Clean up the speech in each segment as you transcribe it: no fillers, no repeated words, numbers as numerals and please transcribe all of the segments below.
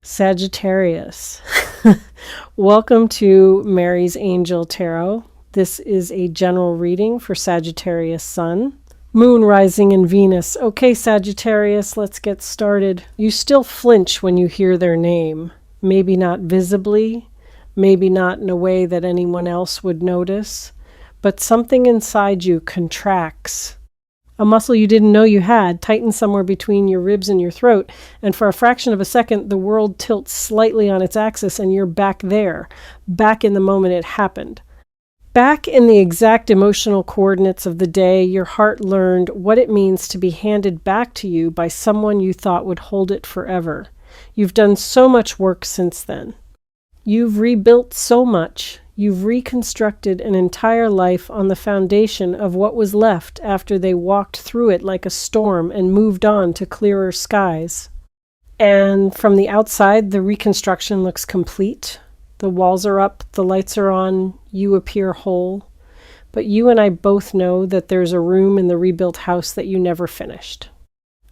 Sagittarius. Welcome to Mary's Angel Tarot. This is a general reading for Sagittarius Sun, Moon, Rising, and Venus. Okay, Sagittarius, let's get started. You still flinch when you hear their name. Maybe not visibly, maybe not in a way that anyone else would notice, but something inside you contracts. A muscle you didn't know you had tightens somewhere between your ribs and your throat, and for a fraction of a second, the world tilts slightly on its axis and you're back there, back in the moment it happened. Back in the exact emotional coordinates of the day your heart learned what it means to be handed back to you by someone you thought would hold it forever. You've done so much work since then. You've rebuilt so much. You've reconstructed an entire life on the foundation of what was left after they walked through it like a storm and moved on to clearer skies. And from the outside, the reconstruction looks complete. The walls are up, the lights are on, you appear whole. But you and I both know that there's a room in the rebuilt house that you never finished.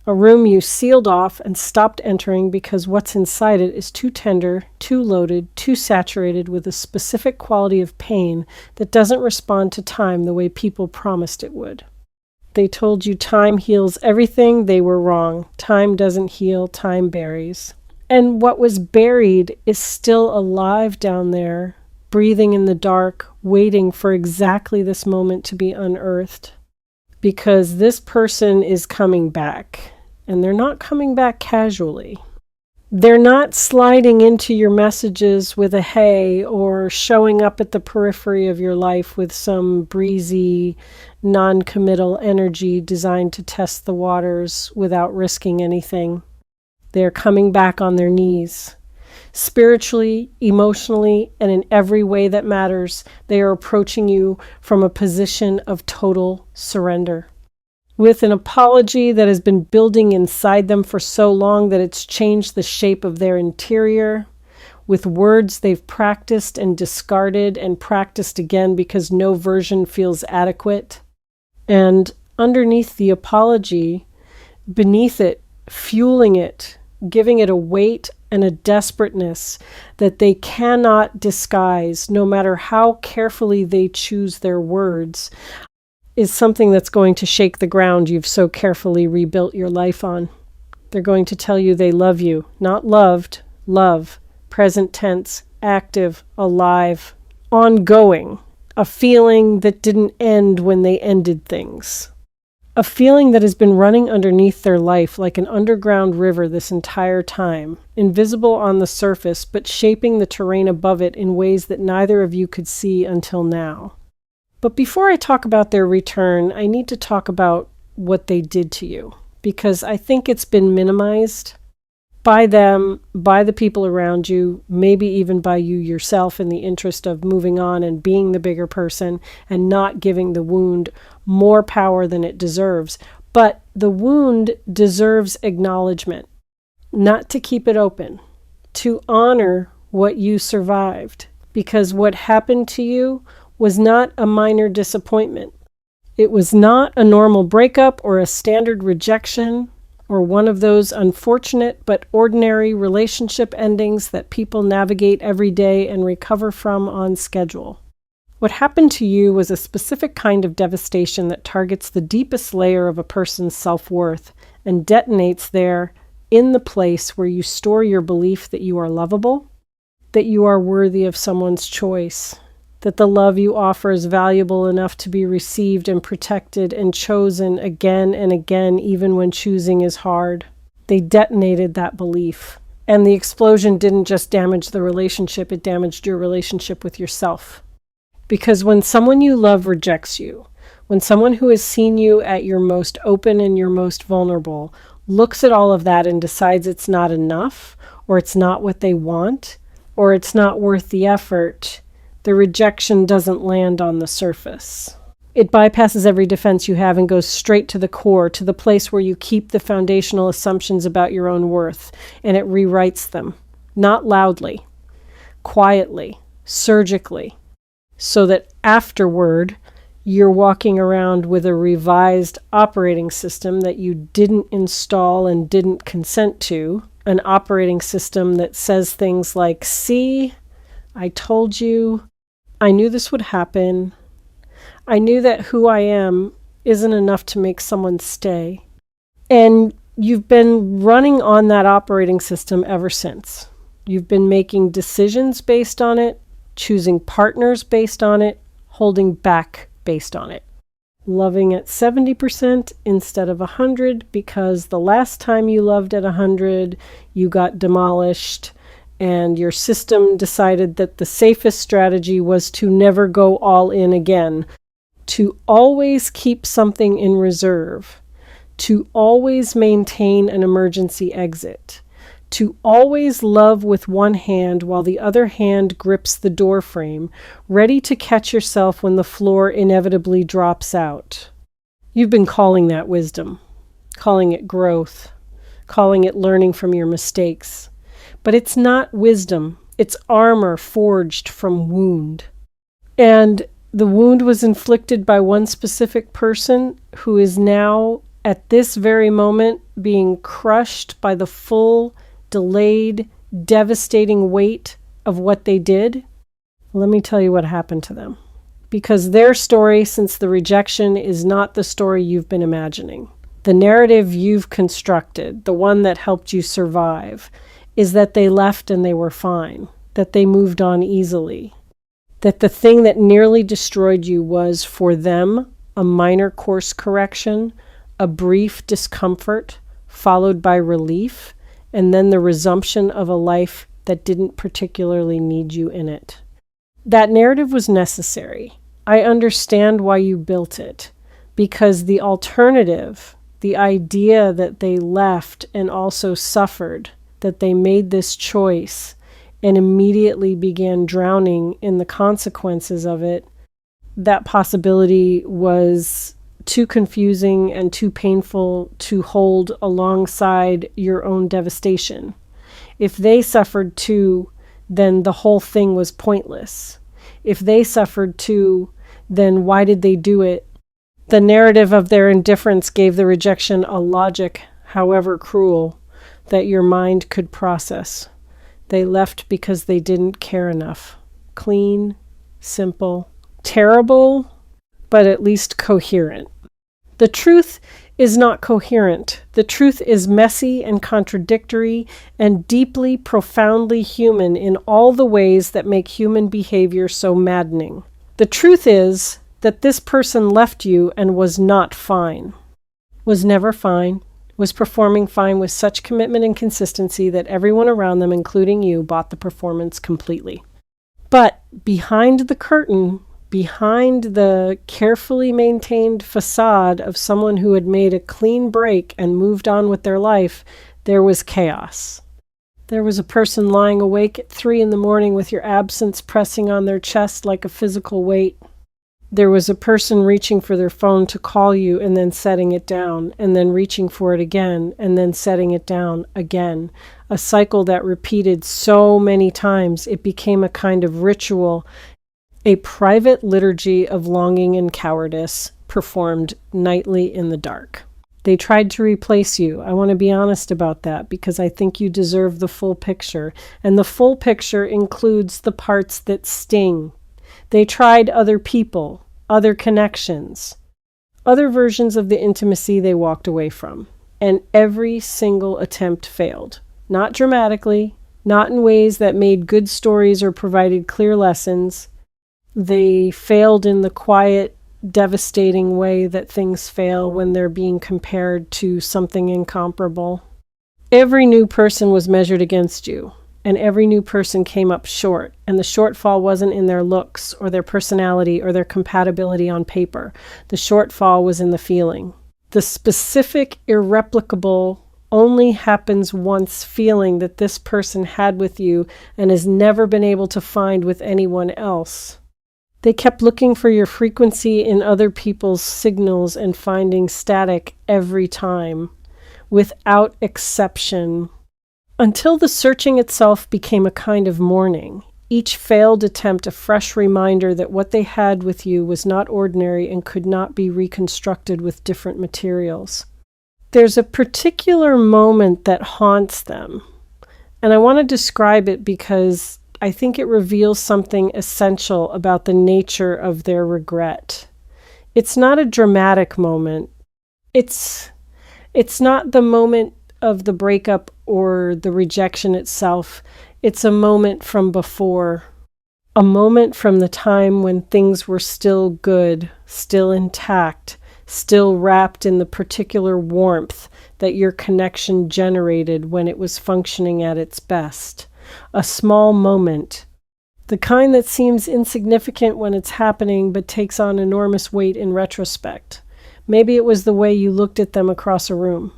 A room you sealed off and stopped entering because what's inside it is too tender, too loaded, too saturated with a specific quality of pain that doesn't respond to time the way people promised it would. They told you time heals everything. They were wrong. Time doesn't heal, time buries. And what was buried is still alive down there, breathing in the dark, waiting for exactly this moment to be unearthed. Because this person is coming back. And they're not coming back casually. They're not sliding into your messages with a hey or showing up at the periphery of your life with some breezy, non-committal energy designed to test the waters without risking anything. They're coming back on their knees. Spiritually, emotionally, and in every way that matters, they are approaching you from a position of total surrender. With an apology that has been building inside them for so long that it's changed the shape of their interior, with words they've practiced and discarded and practiced again because no version feels adequate. And underneath the apology, beneath it, fueling it, giving it a weight and a desperateness that they cannot disguise, no matter how carefully they choose their words, is something that's going to shake the ground you've so carefully rebuilt your life on. They're going to tell you they love you, not loved, love, present tense, active, alive, ongoing, a feeling that didn't end when they ended things. A feeling that has been running underneath their life like an underground river this entire time, invisible on the surface, but shaping the terrain above it in ways that neither of you could see until now. But before I talk about their return, I need to talk about what they did to you, because I think it's been minimized by them, by the people around you, maybe even by you yourself in the interest of moving on and being the bigger person and not giving the wound more power than it deserves. But the wound deserves acknowledgement, not to keep it open, to honor what you survived, because what happened to you was not a minor disappointment. It was not a normal breakup or a standard rejection or one of those unfortunate but ordinary relationship endings that people navigate every day and recover from on schedule. What happened to you was a specific kind of devastation that targets the deepest layer of a person's self-worth and detonates there in the place where you store your belief that you are lovable, that you are worthy of someone's choice, that the love you offer is valuable enough to be received and protected and chosen again and again, even when choosing is hard. They detonated that belief. And the explosion didn't just damage the relationship, it damaged your relationship with yourself. Because when someone you love rejects you, when someone who has seen you at your most open and your most vulnerable looks at all of that and decides it's not enough, or it's not what they want, or it's not worth the effort, the rejection doesn't land on the surface. It bypasses every defense you have and goes straight to the core, to the place where you keep the foundational assumptions about your own worth, and it rewrites them, not loudly, quietly, surgically, so that afterward you're walking around with a revised operating system that you didn't install and didn't consent to, an operating system that says things like, see, I told you, I knew this would happen. I knew that who I am isn't enough to make someone stay. And you've been running on that operating system ever since. You've been making decisions based on it, choosing partners based on it, holding back based on it. Loving at 70% instead of 100 because the last time you loved at 100, you got demolished and your system decided that the safest strategy was to never go all in again, to always keep something in reserve, to always maintain an emergency exit, to always love with one hand while the other hand grips the door frame, ready to catch yourself when the floor inevitably drops out. You've been calling that wisdom, calling it growth, calling it learning from your mistakes. But it's not wisdom, it's armor forged from wound. And the wound was inflicted by one specific person who is now, at this very moment, being crushed by the full, delayed, devastating weight of what they did. Let me tell you what happened to them. Because their story since the rejection is not the story you've been imagining. The narrative you've constructed, the one that helped you survive, is that they left and they were fine, that they moved on easily, that the thing that nearly destroyed you was, for them, a minor course correction, a brief discomfort, followed by relief, and then the resumption of a life that didn't particularly need you in it. That narrative was necessary. I understand why you built it, because the alternative, the idea that they left and also suffered, that they made this choice and immediately began drowning in the consequences of it, that possibility was too confusing and too painful to hold alongside your own devastation. If they suffered too, then the whole thing was pointless. If they suffered too, then why did they do it? The narrative of their indifference gave the rejection a logic, however cruel, that your mind could process. They left because they didn't care enough. Clean, simple, terrible, but at least coherent. The truth is not coherent. The truth is messy and contradictory and deeply, profoundly human in all the ways that make human behavior so maddening. The truth is that this person left you and was not fine, was never fine, was performing fine with such commitment and consistency that everyone around them, including you, bought the performance completely. But behind the curtain, behind the carefully maintained facade of someone who had made a clean break and moved on with their life, there was chaos. There was a person lying awake at 3 a.m. with your absence pressing on their chest like a physical weight. There was a person reaching for their phone to call you and then setting it down, and then reaching for it again, and then setting it down again. A cycle that repeated so many times it became a kind of ritual, a private liturgy of longing and cowardice performed nightly in the dark. They tried to replace you. I want to be honest about that because I think you deserve the full picture. And the full picture includes the parts that sting. They tried other people, other connections, other versions of the intimacy they walked away from. And every single attempt failed. Not dramatically, not in ways that made good stories or provided clear lessons. They failed in the quiet, devastating way that things fail when they're being compared to something incomparable. Every new person was measured against you, and every new person came up short, and the shortfall wasn't in their looks or their personality or their compatibility on paper. The shortfall was in the feeling. The specific, irreplicable, only happens once feeling that this person had with you and has never been able to find with anyone else. They kept looking for your frequency in other people's signals and finding static every time, without exception, until the searching itself became a kind of mourning. Each failed attempt a fresh reminder that what they had with you was not ordinary and could not be reconstructed with different materials. There's a particular moment that haunts them, And I want to describe it because I think it reveals something essential about the nature of their regret. It's not a dramatic moment. It's not the moment of the breakup or the rejection itself. It's a moment from before, a moment from the time when things were still good, still intact, still wrapped in the particular warmth that your connection generated when it was functioning at its best. A small moment, the kind that seems insignificant when it's happening but takes on enormous weight in retrospect. Maybe it was the way you looked at them across a room.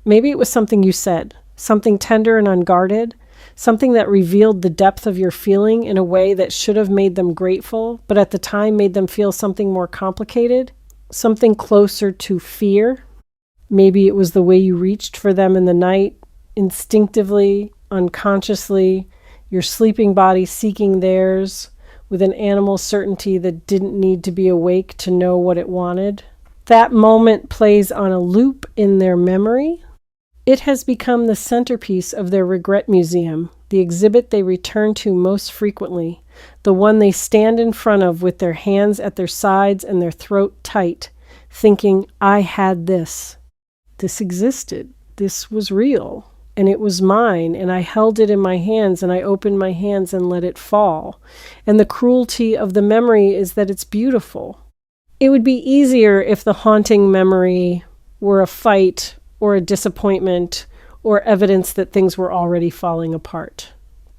Maybe it was something you said, something tender and unguarded, something that revealed the depth of your feeling in a way that should have made them grateful, but at the time made them feel something more complicated, something closer to fear. Maybe it was the way you reached for them in the night, instinctively, unconsciously, your sleeping body seeking theirs, with an animal certainty that didn't need to be awake to know what it wanted. That moment plays on a loop in their memory. It has become the centerpiece of their regret museum, the exhibit they return to most frequently, the one they stand in front of with their hands at their sides and their throat tight, thinking, I had this. This existed. This was real. And it was mine, and I held it in my hands, and I opened my hands and let it fall. And the cruelty of the memory is that it's beautiful. It would be easier if the haunting memory were a fight or a disappointment or evidence that things were already falling apart.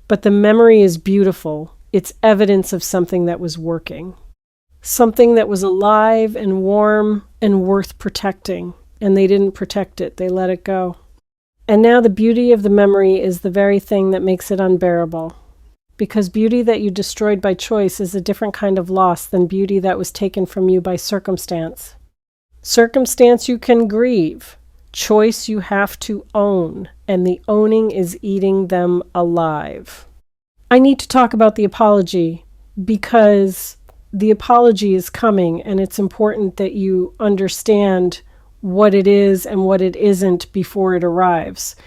But the memory is beautiful. It's evidence of something that was working. Something that was alive and warm and worth protecting. And they didn't protect it. They let it go. And now the beauty of the memory is the very thing that makes it unbearable. Because beauty that you destroyed by choice is a different kind of loss than beauty that was taken from you by circumstance. Circumstance you can grieve. Choice you have to own. And the owning is eating them alive. I need to talk about the apology because the apology is coming, and it's important that you understand what it is and what it isn't before it arrives.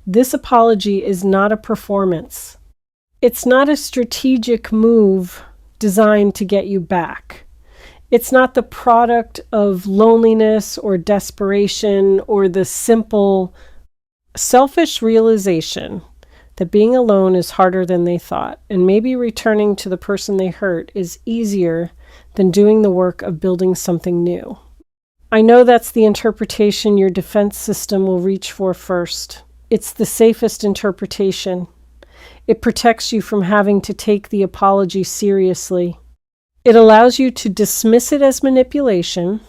This apology is not a performance. It's not a strategic move designed to get you back. It's not the product of loneliness or desperation or the simple, selfish realization that being alone is harder than they thought, and maybe returning to the person they hurt is easier than doing the work of building something new. I know that's the interpretation your defense system will reach for first. It's the safest interpretation. It protects you from having to take the apology seriously. It allows you to dismiss it as manipulation,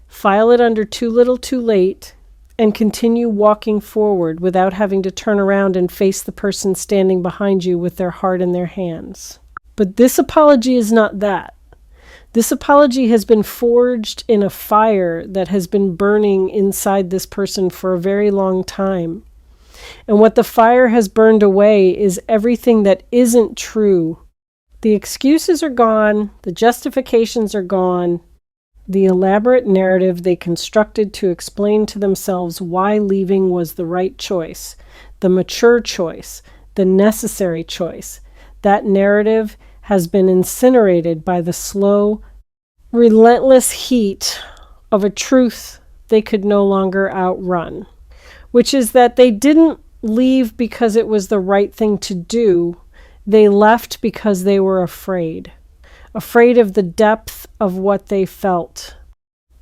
file it under too little too late, and continue walking forward without having to turn around and face the person standing behind you with their heart in their hands. But this apology is not that. This apology has been forged in a fire that has been burning inside this person for a very long time. And what the fire has burned away is everything that isn't true. The excuses are gone, the justifications are gone, the elaborate narrative they constructed to explain to themselves why leaving was the right choice, the mature choice, the necessary choice. That narrative has been incinerated by the slow, relentless heat of a truth they could no longer outrun, which is that they didn't leave because it was the right thing to do. They left because they were afraid of the depth of what they felt,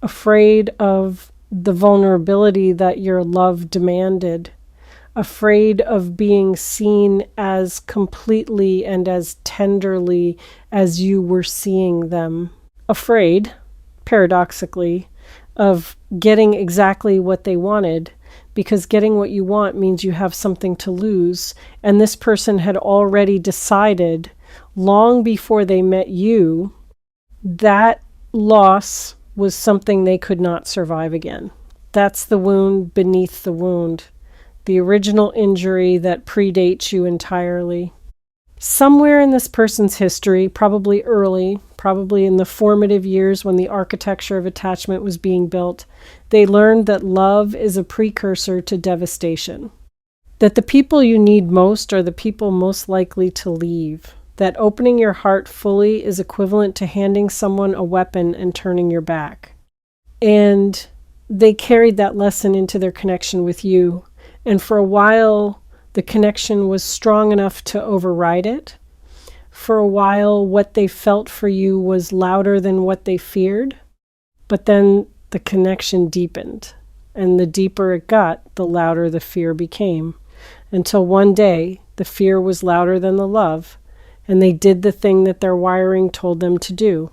afraid of the vulnerability that your love demanded, afraid of being seen as completely and as tenderly as you were seeing them, afraid, paradoxically, of getting exactly what they wanted, because getting what you want means you have something to lose, and this person had already decided long before they met you that loss was something they could not survive again. That's the wound beneath the wound, the original injury that predates you entirely. Somewhere in this person's history, probably early, probably in the formative years when the architecture of attachment was being built, they learned that love is a precursor to devastation. That the people you need most are the people most likely to leave. That opening your heart fully is equivalent to handing someone a weapon and turning your back. And they carried that lesson into their connection with you. And for a while, the connection was strong enough to override it. For a while, what they felt for you was louder than what they feared. But then the connection deepened. And the deeper it got, the louder the fear became. Until one day, the fear was louder than the love. And they did the thing that their wiring told them to do.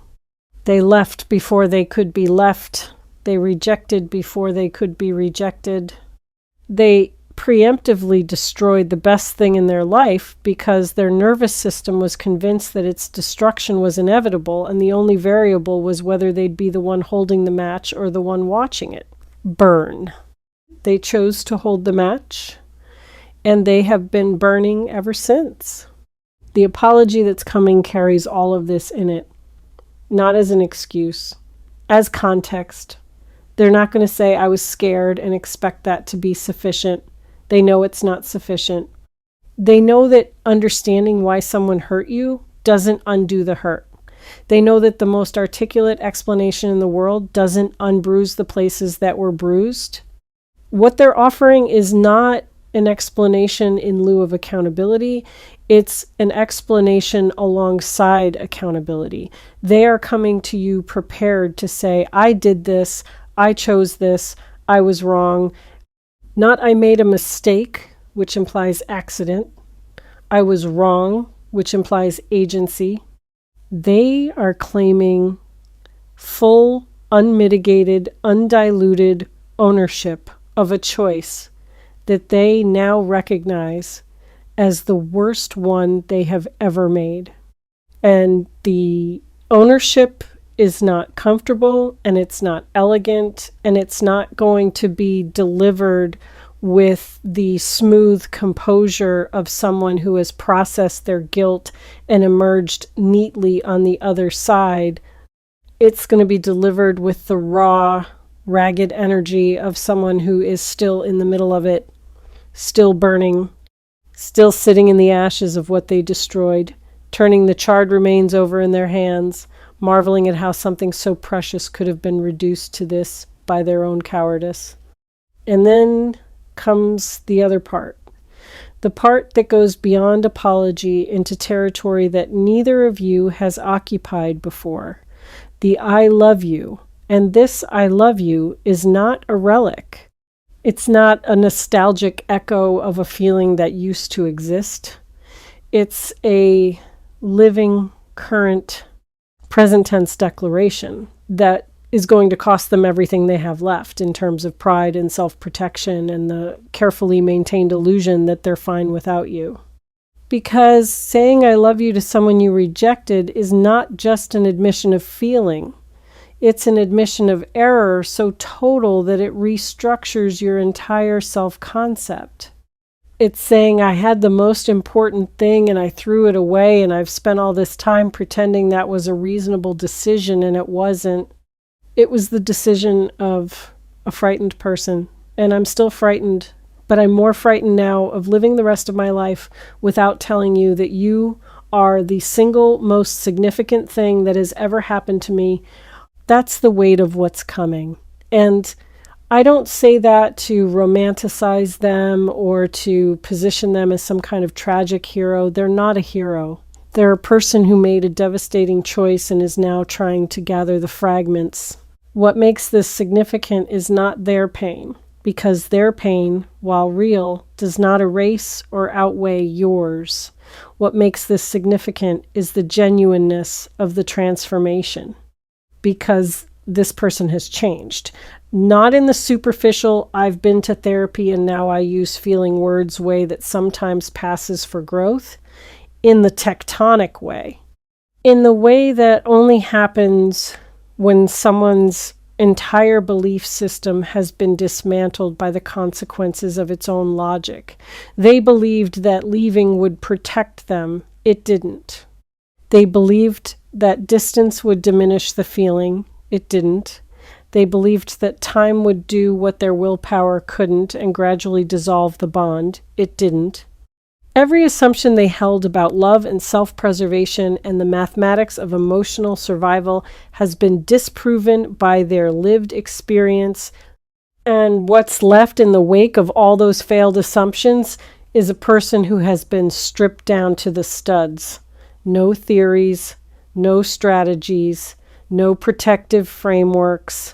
They left before they could be left. They rejected before they could be rejected. They preemptively destroyed the best thing in their life because their nervous system was convinced that its destruction was inevitable, and the only variable was whether they'd be the one holding the match or the one watching it burn. They chose to hold the match, and they have been burning ever since. The apology that's coming carries all of this in it, not as an excuse, as context. They're not going to say, I was scared, and expect that to be sufficient. They know it's not sufficient. They know that understanding why someone hurt you doesn't undo the hurt. They know that the most articulate explanation in the world doesn't unbruise the places that were bruised. What they're offering is not an explanation in lieu of accountability. It's an explanation alongside accountability. They are coming to you prepared to say, I did this, I chose this, I was wrong. Not I made a mistake, which implies accident. I was wrong, which implies agency. They are claiming full, unmitigated, undiluted ownership of a choice that they now recognize as the worst one they have ever made. And the ownership is not comfortable, and it's not elegant, and it's not going to be delivered with the smooth composure of someone who has processed their guilt and emerged neatly on the other side. It's going to be delivered with the raw, ragged energy of someone who is still in the middle of it, still burning, still sitting in the ashes of what they destroyed, turning the charred remains over in their hands, marveling at how something so precious could have been reduced to this by their own cowardice. And then comes the other part. The part that goes beyond apology into territory that neither of you has occupied before. The I love you. And this I love you is not a relic. It's not a nostalgic echo of a feeling that used to exist. It's a living, current, present tense declaration that is going to cost them everything they have left in terms of pride and self-protection and the carefully maintained illusion that they're fine without you. Because saying I love you to someone you rejected is not just an admission of feeling. It's an admission of error so total that it restructures your entire self-concept. It's saying I had the most important thing and I threw it away, and I've spent all this time pretending that was a reasonable decision, and it wasn't. It was the decision of a frightened person, and I'm still frightened, but I'm more frightened now of living the rest of my life without telling you that you are the single most significant thing that has ever happened to me. That's the weight of what's coming. And I don't say that to romanticize them or to position them as some kind of tragic hero. They're not a hero. They're a person who made a devastating choice and is now trying to gather the fragments. What makes this significant is not their pain, because their pain, while real, does not erase or outweigh yours. What makes this significant is the genuineness of the transformation, because this person has changed. Not in the superficial, I've been to therapy and now I use feeling words way that sometimes passes for growth. In the tectonic way. In the way that only happens when someone's entire belief system has been dismantled by the consequences of its own logic. They believed that leaving would protect them. It didn't. They believed that distance would diminish the feeling. It didn't. They believed that time would do what their willpower couldn't and gradually dissolve the bond. It didn't. Every assumption they held about love and self-preservation and the mathematics of emotional survival has been disproven by their lived experience. And what's left in the wake of all those failed assumptions is a person who has been stripped down to the studs. No theories, no strategies, no protective frameworks.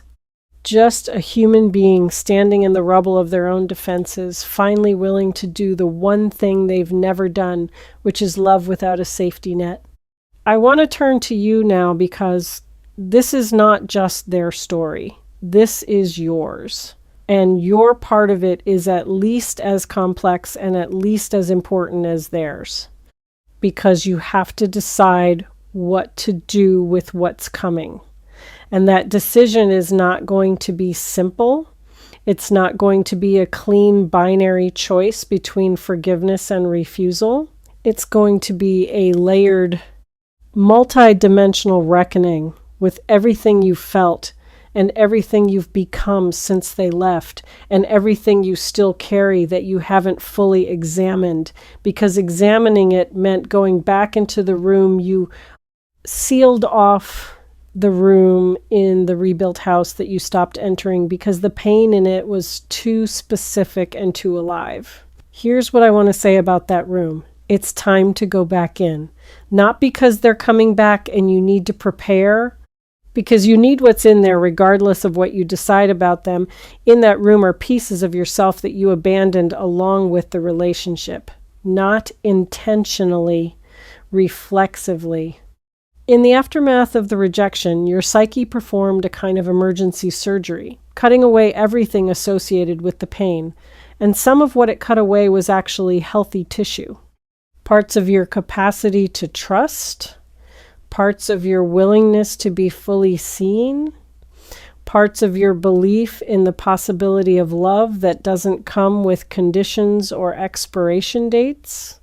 Just a human being standing in the rubble of their own defenses, finally willing to do the one thing they've never done, which is love without a safety net. I want to turn to you now because this is not just their story. This is yours. And your part of it is at least as complex and at least as important as theirs. Because you have to decide what to do with what's coming. And that decision is not going to be simple. It's not going to be a clean binary choice between forgiveness and refusal. It's going to be a layered, multi-dimensional reckoning with everything you felt and everything you've become since they left and everything you still carry that you haven't fully examined, because examining it meant going back into the room you sealed off, the room in the rebuilt house that you stopped entering because the pain in it was too specific and too alive. Here's what I want to say about that room. It's time to go back in. Not because they're coming back and you need to prepare, because you need what's in there regardless of what you decide about them. In that room are pieces of yourself that you abandoned along with the relationship. Not intentionally, reflexively. In the aftermath of the rejection, your psyche performed a kind of emergency surgery, cutting away everything associated with the pain, and some of what it cut away was actually healthy tissue. Parts of your capacity to trust, parts of your willingness to be fully seen, parts of your belief in the possibility of love that doesn't come with conditions or expiration dates.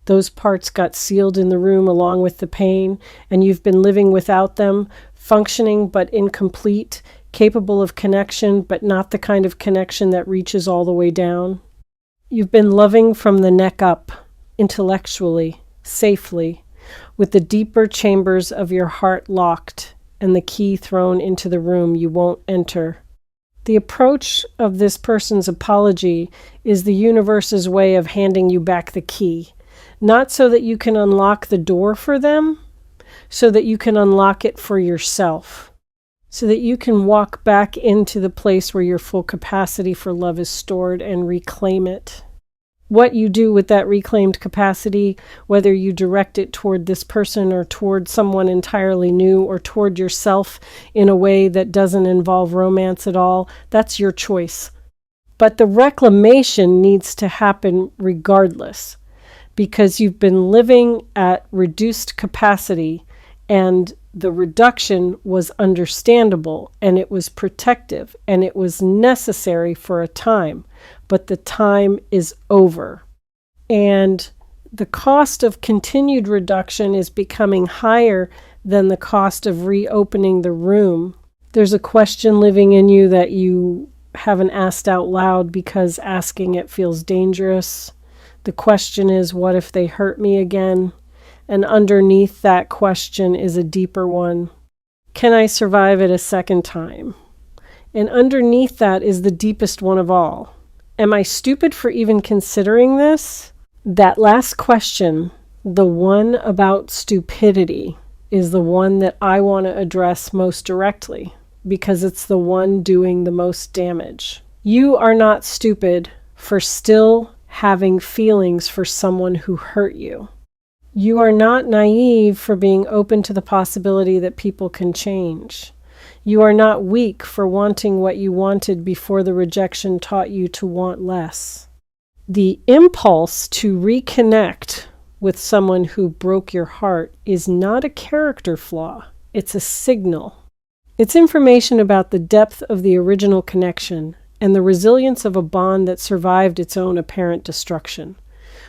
Those parts got sealed in the room along with the pain, and you've been living without them, functioning but incomplete, capable of connection but not the kind of connection that reaches all the way down. You've been loving from the neck up, intellectually, safely, with the deeper chambers of your heart locked and the key thrown into the room you won't enter. The approach of this person's apology is the universe's way of handing you back the key. Not so that you can unlock the door for them, so that you can unlock it for yourself, so that you can walk back into the place where your full capacity for love is stored and reclaim it. What you do with that reclaimed capacity, whether you direct it toward this person or toward someone entirely new or toward yourself in a way that doesn't involve romance at all, that's your choice. But the reclamation needs to happen regardless. Because you've been living at reduced capacity and the reduction was understandable and it was protective and it was necessary for a time, but the time is over. And the cost of continued reduction is becoming higher than the cost of reopening the room. There's a question living in you that you haven't asked out loud because asking it feels dangerous. The question is, what if they hurt me again? And underneath that question is a deeper one. Can I survive it a second time? And underneath that is the deepest one of all. Am I stupid for even considering this? That last question, the one about stupidity, is the one that I want to address most directly because it's the one doing the most damage. You are not stupid for still having feelings for someone who hurt you. You are not naive for being open to the possibility that people can change. You are not weak for wanting what you wanted before the rejection taught you to want less. The impulse to reconnect with someone who broke your heart is not a character flaw. It's a signal. It's information about the depth of the original connection and the resilience of a bond that survived its own apparent destruction.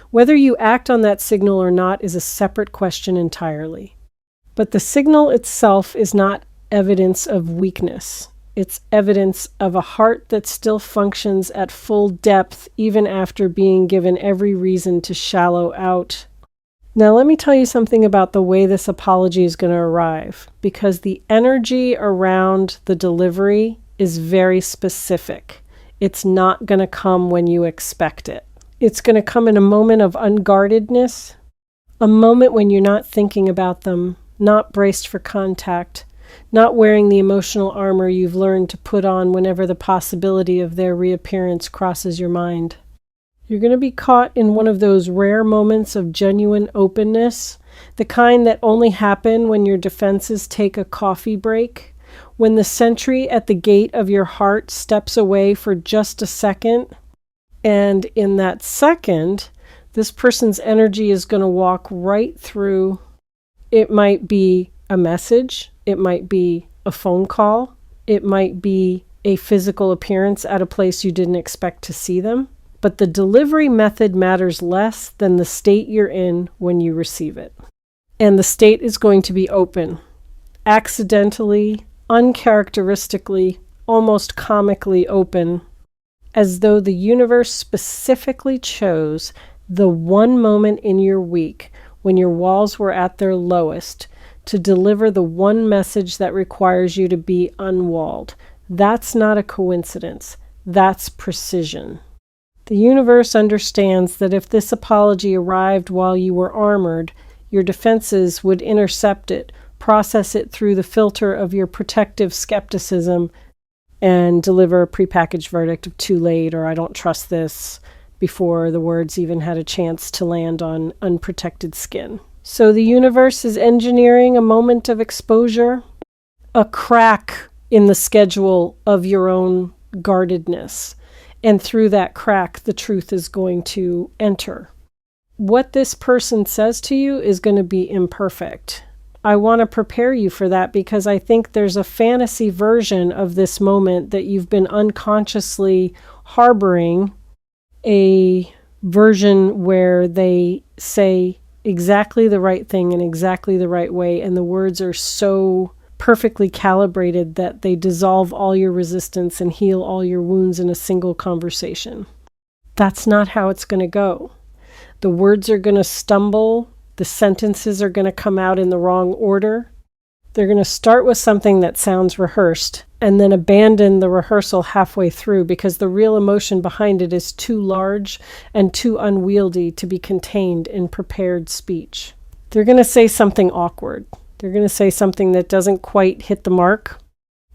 Whether you act on that signal or not is a separate question entirely. But the signal itself is not evidence of weakness. It's evidence of a heart that still functions at full depth even after being given every reason to shallow out. Now let me tell you something about the way this apology is going to arrive, because the energy around the delivery is very specific. It's not going to come when you expect it. It's going to come in a moment of unguardedness, a moment when you're not thinking about them, not braced for contact, not wearing the emotional armor you've learned to put on whenever the possibility of their reappearance crosses your mind. You're going to be caught in one of those rare moments of genuine openness, the kind that only happen when your defenses take a coffee break, when the sentry at the gate of your heart steps away for just a second, and in that second, this person's energy is going to walk right through. It might be a message, it might be a phone call, it might be a physical appearance at a place you didn't expect to see them. But the delivery method matters less than the state you're in when you receive it. And the state is going to be open, accidentally, uncharacteristically, almost comically open, as though the universe specifically chose the one moment in your week when your walls were at their lowest to deliver the one message that requires you to be unwalled. That's not a coincidence. That's precision. The universe understands that if this apology arrived while you were armored, your defenses would intercept it, process it through the filter of your protective skepticism, and deliver a prepackaged verdict of too late or I don't trust this before the words even had a chance to land on unprotected skin. So the universe is engineering a moment of exposure, a crack in the schedule of your own guardedness. And through that crack, the truth is going to enter. What this person says to you is going to be imperfect. I want to prepare you for that because I think there's a fantasy version of this moment that you've been unconsciously harboring, a version where they say exactly the right thing in exactly the right way, and the words are so perfectly calibrated that they dissolve all your resistance and heal all your wounds in a single conversation. That's not how it's going to go. The words are going to stumble. The sentences are going to come out in the wrong order. They're going to start with something that sounds rehearsed and then abandon the rehearsal halfway through because the real emotion behind it is too large and too unwieldy to be contained in prepared speech. They're going to say something awkward. They're going to say something that doesn't quite hit the mark.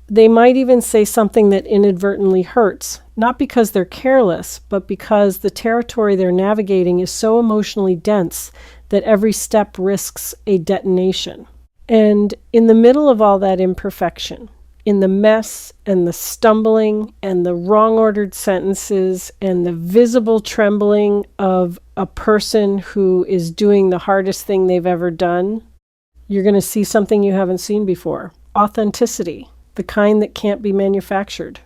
They might even say something that inadvertently hurts, not because they're careless, but because the territory they're navigating is so emotionally dense that every step risks a detonation. And in the middle of all that imperfection, in the mess and the stumbling and the wrong-ordered sentences and the visible trembling of a person who is doing the hardest thing they've ever done, you're going to see something you haven't seen before. Authenticity, the kind that can't be manufactured.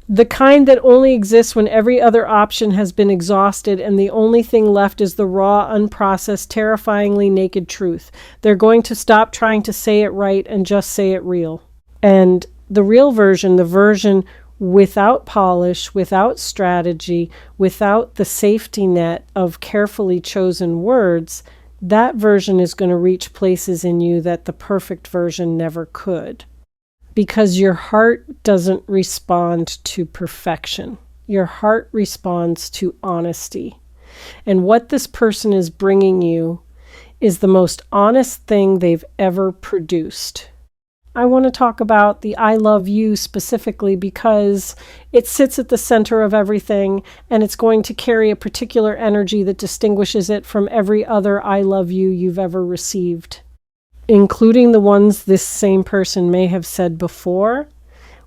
The kind that only exists when every other option has been exhausted and the only thing left is the raw, unprocessed, terrifyingly naked truth. They're going to stop trying to say it right and just say it real. And the real version, the version without polish, without strategy, without the safety net of carefully chosen words, that version is going to reach places in you that the perfect version never could. Because your heart doesn't respond to perfection. Your heart responds to honesty. And what this person is bringing you is the most honest thing they've ever produced. I want to talk about the I love you specifically because it sits at the center of everything and it's going to carry a particular energy that distinguishes it from every other I love you you've ever received, including the ones this same person may have said before.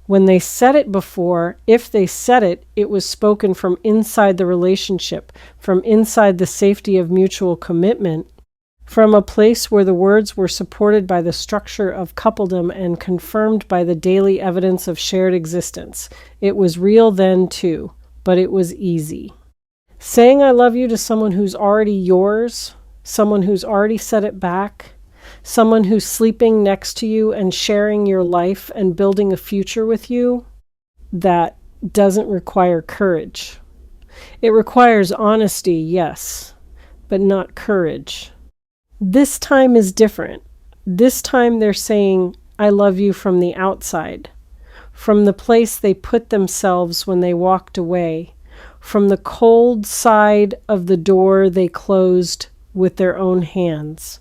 When they said it before, if they said it, it was spoken from inside the relationship, from inside the safety of mutual commitment, from a place where the words were supported by the structure of coupledom and confirmed by the daily evidence of shared existence. It was real then too, but it was easy. Saying I love you to someone who's already yours, someone who's already said it back, someone who's sleeping next to you and sharing your life and building a future with you, that doesn't require courage. It requires honesty, yes, but not courage. This time is different. This time they're saying, I love you from the outside, from the place they put themselves when they walked away, from the cold side of the door they closed with their own hands.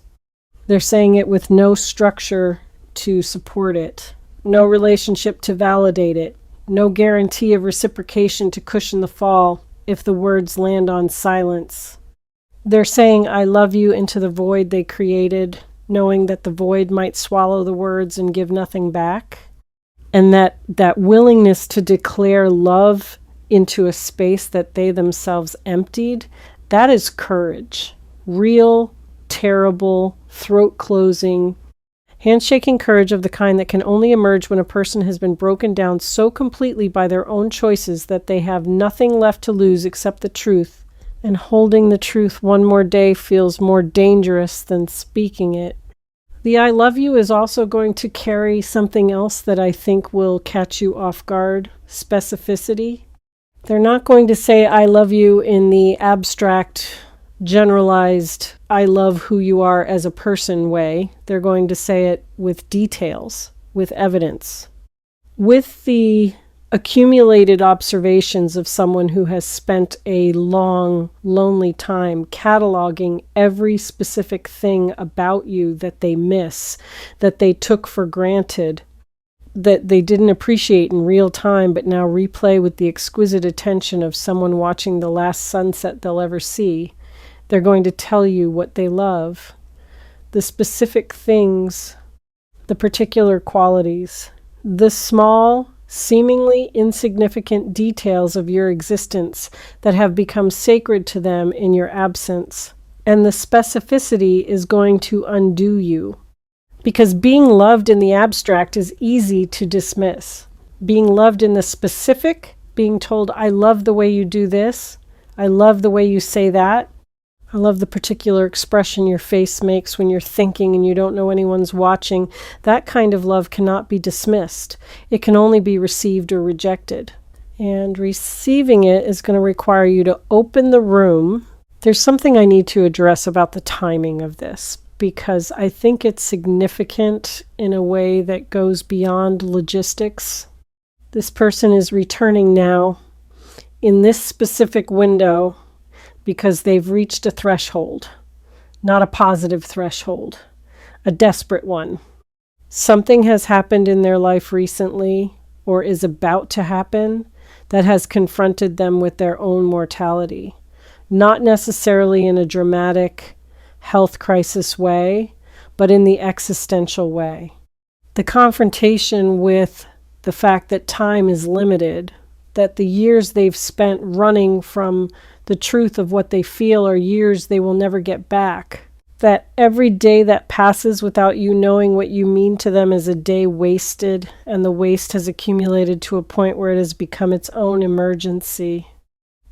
They're saying it with no structure to support it, no relationship to validate it, no guarantee of reciprocation to cushion the fall if the words land on silence. They're saying, I love you into the void they created, knowing that the void might swallow the words and give nothing back. And that willingness to declare love into a space that they themselves emptied, that is courage. Real, terrible, throat-closing, handshaking courage of the kind that can only emerge when a person has been broken down so completely by their own choices that they have nothing left to lose except the truth, and holding the truth one more day feels more dangerous than speaking it. The I love you is also going to carry something else that I think will catch you off guard: specificity. They're not going to say I love you in the abstract, generalized, I love who you are as a person way. They're going to say it with details, with evidence, with the accumulated observations of someone who has spent a long, lonely time cataloging every specific thing about you that they miss, that they took for granted, that they didn't appreciate in real time, but now replay with the exquisite attention of someone watching the last sunset they'll ever see. They're going to tell you what they love, the specific things, the particular qualities, the small, seemingly insignificant details of your existence that have become sacred to them in your absence. And the specificity is going to undo you. Because being loved in the abstract is easy to dismiss. Being loved in the specific, being told, I love the way you do this, I love the way you say that, I love the particular expression your face makes when you're thinking and you don't know anyone's watching. That kind of love cannot be dismissed. It can only be received or rejected. And receiving it is going to require you to open the room. There's something I need to address about the timing of this, because I think it's significant in a way that goes beyond logistics. This person is returning now in this specific window because they've reached a threshold, not a positive threshold, a desperate one. Something has happened in their life recently, or is about to happen, that has confronted them with their own mortality. Not necessarily in a dramatic health crisis way, but in the existential way. The confrontation with the fact that time is limited, that the years they've spent running from the truth of what they feel are years they will never get back. That every day that passes without you knowing what you mean to them is a day wasted, and the waste has accumulated to a point where it has become its own emergency.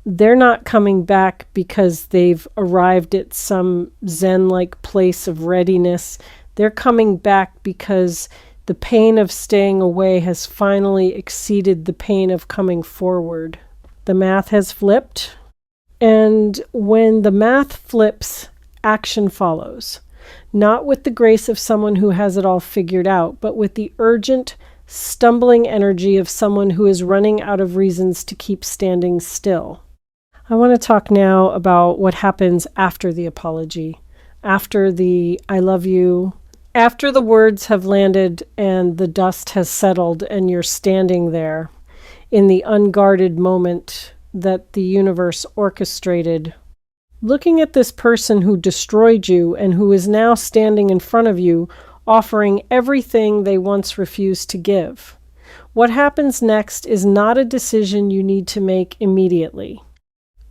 They're not coming back because they've arrived at some Zen-like place of readiness. They're coming back because the pain of staying away has finally exceeded the pain of coming forward. The math has flipped, and when the math flips, action follows. Not with the grace of someone who has it all figured out, but with the urgent, stumbling energy of someone who is running out of reasons to keep standing still. I want to talk now about what happens after the apology, after the I love you, after the words have landed and the dust has settled and you're standing there in the unguarded moment that the universe orchestrated, looking at this person who destroyed you and who is now standing in front of you, offering everything they once refused to give. What happens next is not a decision you need to make immediately.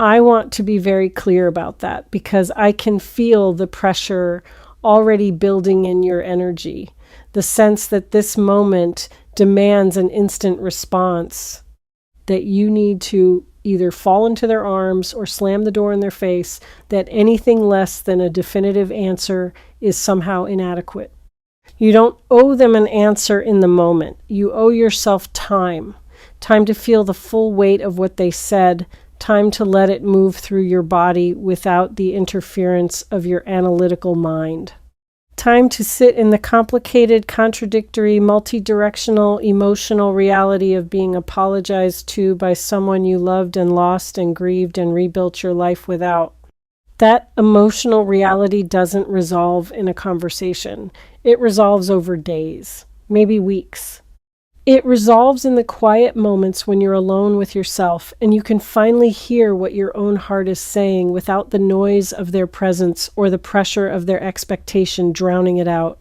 I want to be very clear about that because I can feel the pressure already building in your energy, the sense that this moment demands an instant response, that you need to either fall into their arms or slam the door in their face, that anything less than a definitive answer is somehow inadequate. You don't owe them an answer in the moment. You owe yourself time. Time to feel the full weight of what they said. Time to let it move through your body without the interference of your analytical mind. Time to sit in the complicated, contradictory, multi-directional, emotional reality of being apologized to by someone you loved and lost and grieved and rebuilt your life without. That emotional reality doesn't resolve in a conversation. It resolves over days, maybe weeks. It resolves in the quiet moments when you're alone with yourself and you can finally hear what your own heart is saying without the noise of their presence or the pressure of their expectation drowning it out.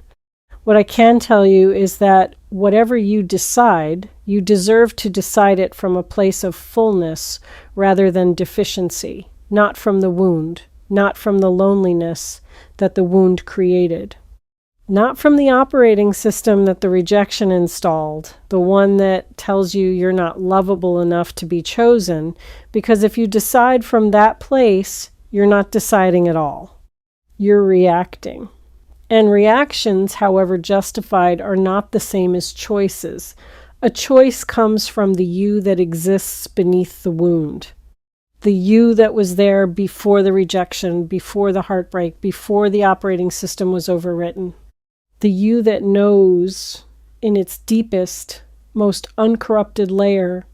What I can tell you is that whatever you decide, you deserve to decide it from a place of fullness rather than deficiency, not from the wound, not from the loneliness that the wound created. Not from the operating system that the rejection installed, the one that tells you you're not lovable enough to be chosen, because if you decide from that place, you're not deciding at all. You're reacting. And reactions, however justified, are not the same as choices. A choice comes from the you that exists beneath the wound. The you that was there before the rejection, before the heartbreak, before the operating system was overwritten. The you that knows in its deepest, most uncorrupted layer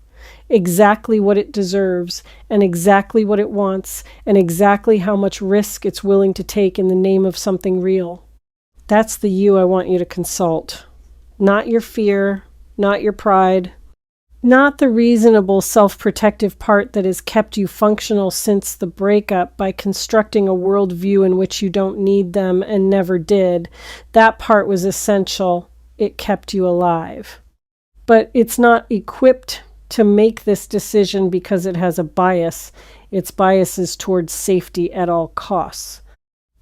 exactly what it deserves and exactly what it wants and exactly how much risk it's willing to take in the name of something real. That's the you I want you to consult. Not your fear, not your pride, not the reasonable self-protective part that has kept you functional since the breakup by constructing a worldview in which you don't need them and never did. That part was essential. It kept you alive. But it's not equipped to make this decision because it has a bias. Its bias is towards safety at all costs.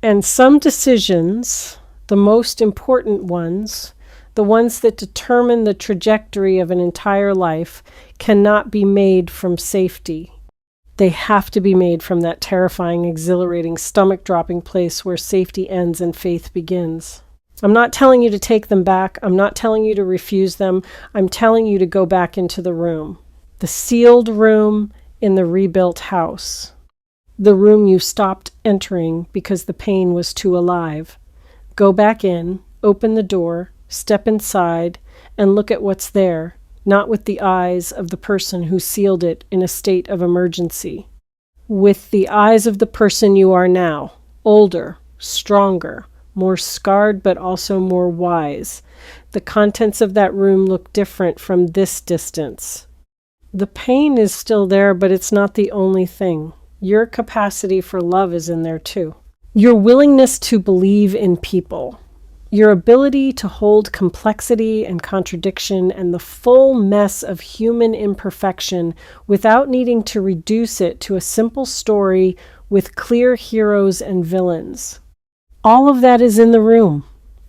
And some decisions, the most important ones, the ones that determine the trajectory of an entire life, cannot be made from safety. They have to be made from that terrifying, exhilarating, stomach-dropping place where safety ends and faith begins. I'm not telling you to take them back. I'm not telling you to refuse them. I'm telling you to go back into the room. The sealed room in the rebuilt house. The room you stopped entering because the pain was too alive. Go back in, open the door, step inside, and look at what's there, not with the eyes of the person who sealed it in a state of emergency. With the eyes of the person you are now, older, stronger, more scarred but also more wise. The contents of that room look different from this distance. The pain is still there, but it's not the only thing. Your capacity for love is in there too. Your willingness to believe in people. Your ability to hold complexity and contradiction and the full mess of human imperfection without needing to reduce it to a simple story with clear heroes and villains. All of that is in the room,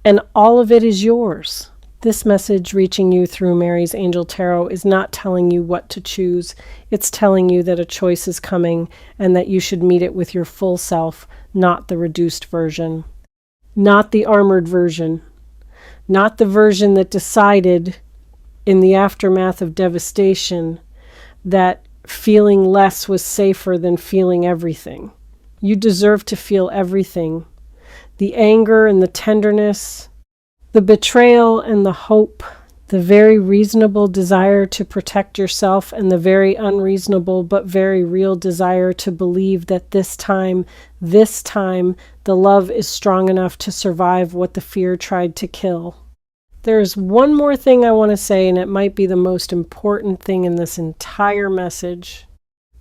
and all of it is yours. This message reaching you through Mary's Angel Tarot is not telling you what to choose. It's telling you that a choice is coming and that you should meet it with your full self, not the reduced version. Not the armored version, not the version that decided in the aftermath of devastation that feeling less was safer than feeling everything. You deserve to feel everything. The anger and the tenderness, the betrayal and the hope, the very reasonable desire to protect yourself and the very unreasonable but very real desire to believe that this time, the love is strong enough to survive what the fear tried to kill. There's one more thing I want to say, and it might be the most important thing in this entire message.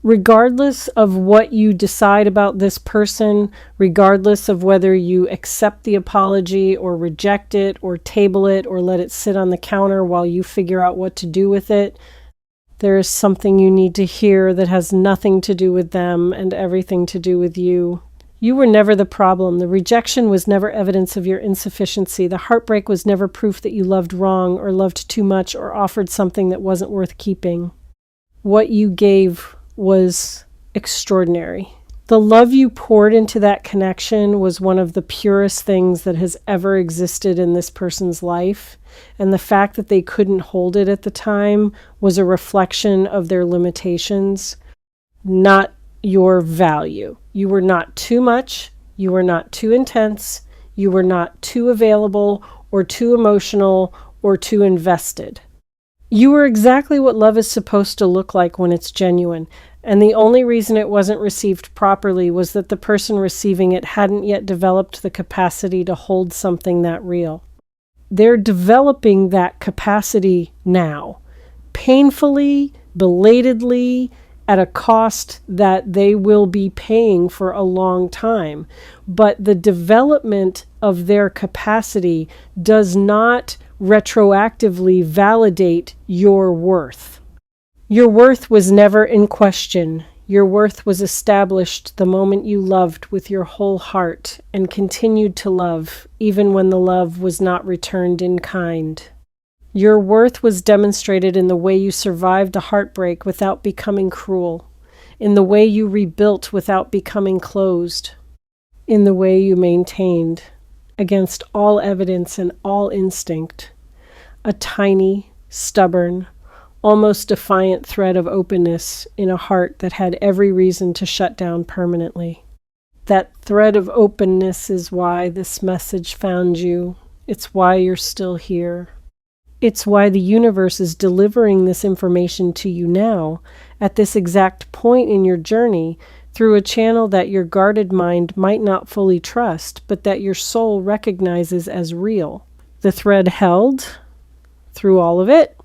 Regardless of what you decide about this person, regardless of whether you accept the apology or reject it or table it or let it sit on the counter while you figure out what to do with it, there is something you need to hear that has nothing to do with them and everything to do with you. You were never the problem. The rejection was never evidence of your insufficiency. The heartbreak was never proof that you loved wrong or loved too much or offered something that wasn't worth keeping. What you gave was extraordinary. The love you poured into that connection was one of the purest things that has ever existed in this person's life. And the fact that they couldn't hold it at the time was a reflection of their limitations, not your value. You were not too much. You were not too intense. You were not too available or too emotional or too invested. You were exactly what love is supposed to look like when it's genuine. And the only reason it wasn't received properly was that the person receiving it hadn't yet developed the capacity to hold something that real. They're developing that capacity now, painfully, belatedly, at a cost that they will be paying for a long time. But the development of their capacity does not retroactively validate your worth. Your worth was never in question. Your worth was established the moment you loved with your whole heart and continued to love, even when the love was not returned in kind. Your worth was demonstrated in the way you survived a heartbreak without becoming cruel, in the way you rebuilt without becoming closed, in the way you maintained, against all evidence and all instinct, a tiny, stubborn, almost defiant thread of openness in a heart that had every reason to shut down permanently. That thread of openness is why this message found you. It's why you're still here. It's why the universe is delivering this information to you now, at this exact point in your journey, through a channel that your guarded mind might not fully trust, but that your soul recognizes as real. The thread held through all of it,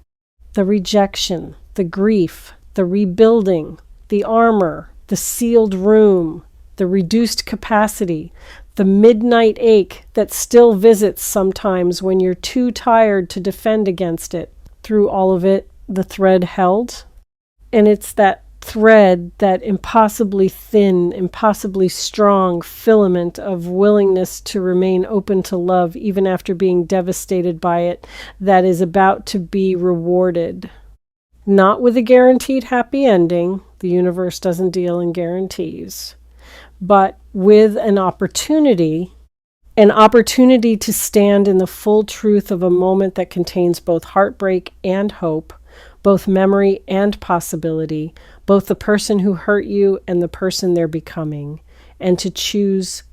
the rejection, the grief, the rebuilding, the armor, the sealed room, the reduced capacity, the midnight ache that still visits sometimes when you're too tired to defend against it. Through all of it, the thread held. And it's that thread, that impossibly thin, impossibly strong filament of willingness to remain open to love even after being devastated by it, that is about to be rewarded. Not with a guaranteed happy ending. The universe doesn't deal in guarantees. But with an opportunity to stand in the full truth of a moment that contains both heartbreak and hope, both memory and possibility, both the person who hurt you and the person they're becoming, and to choose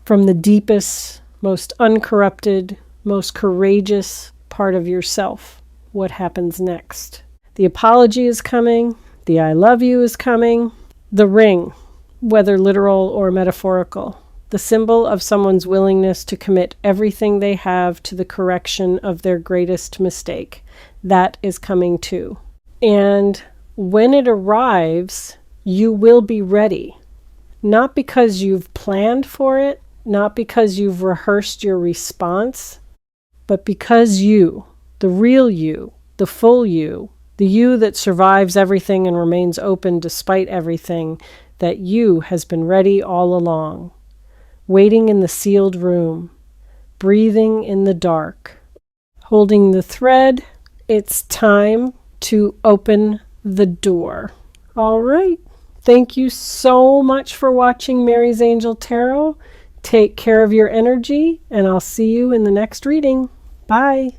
from the deepest, most uncorrupted, most courageous part of yourself what happens next. The apology is coming, the I love you is coming, the ring, whether literal or metaphorical, the symbol of someone's willingness to commit everything they have to the correction of their greatest mistake. That is coming too. And when it arrives, you will be ready. Not because you've planned for it, not because you've rehearsed your response, but because you, the real you, the full you, the you that survives everything and remains open despite everything, that you has been ready all along, waiting in the sealed room, breathing in the dark, holding the thread. It's time to open the door. All right. Thank you so much for watching Mary's Angel Tarot. Take care of your energy, and I'll see you in the next reading. Bye.